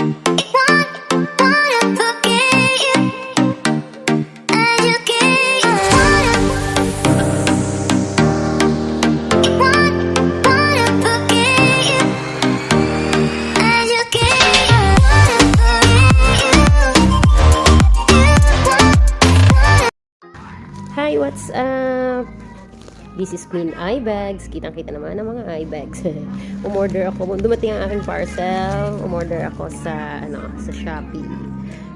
Hi, what's up? This is Queen Eye Bags. Kitang-kita naman ang mga eye bags. Umorder ako. Dumating ang aking parcel. Umorder ako sa sa Shopee.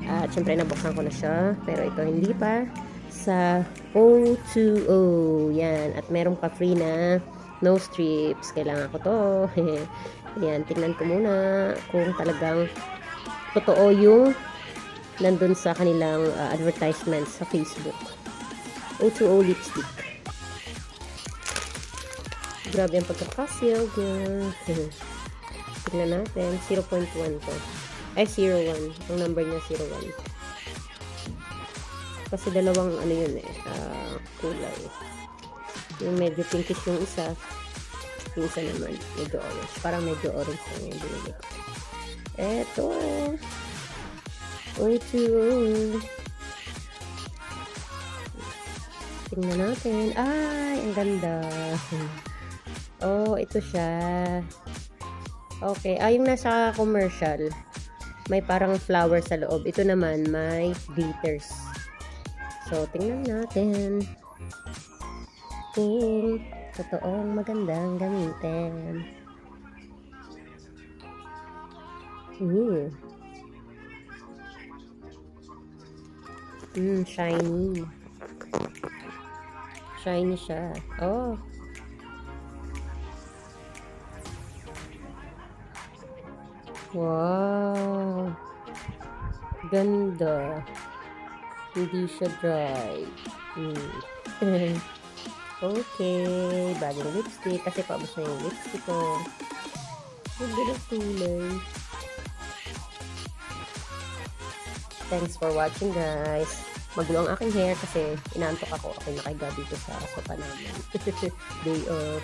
At syempre nabuksan ko na siya, pero ito hindi pa. Sa O2O. Yan. At meron pa free na no strips. Kailangan ko to. Yan, tingnan ko muna kung talagang totoo yung nandun sa kanilang advertisement sa Facebook. O2O lipstick. Grabe ang pagkakasealed niya. Tignan natin. 0.1 to. Ay, 0.1. Ang number niya 0.1. Kasi dalawang yun kulay. Yung medyo pinkish yung isa. Yung isa naman, medyo orange. Parang medyo orange na yung binili ko. Eto. O2O. Tingnan natin. Ay, ang ganda. Oh, ito siya. Okay. Yung nasa commercial, may parang flower sa loob. Ito naman, may glitters. So, tingnan natin kung totoong magandang gamitin. Shiny. Shiny siya. Oh. Wow. Ganda. Hindi siya dry. Okay. Bagong lipstick. Kasi paubos na yung lipstick ko. Ang ganda kulay. Thanks for watching, guys. Magulo ang aking hair kasi inaantok ako. Ako nakahiga dito sa sofa namin. Day off.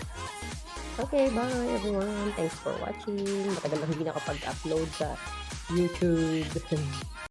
Okay, bye everyone. Thanks for watching. Matagal na hindi nakapag-upload sa YouTube.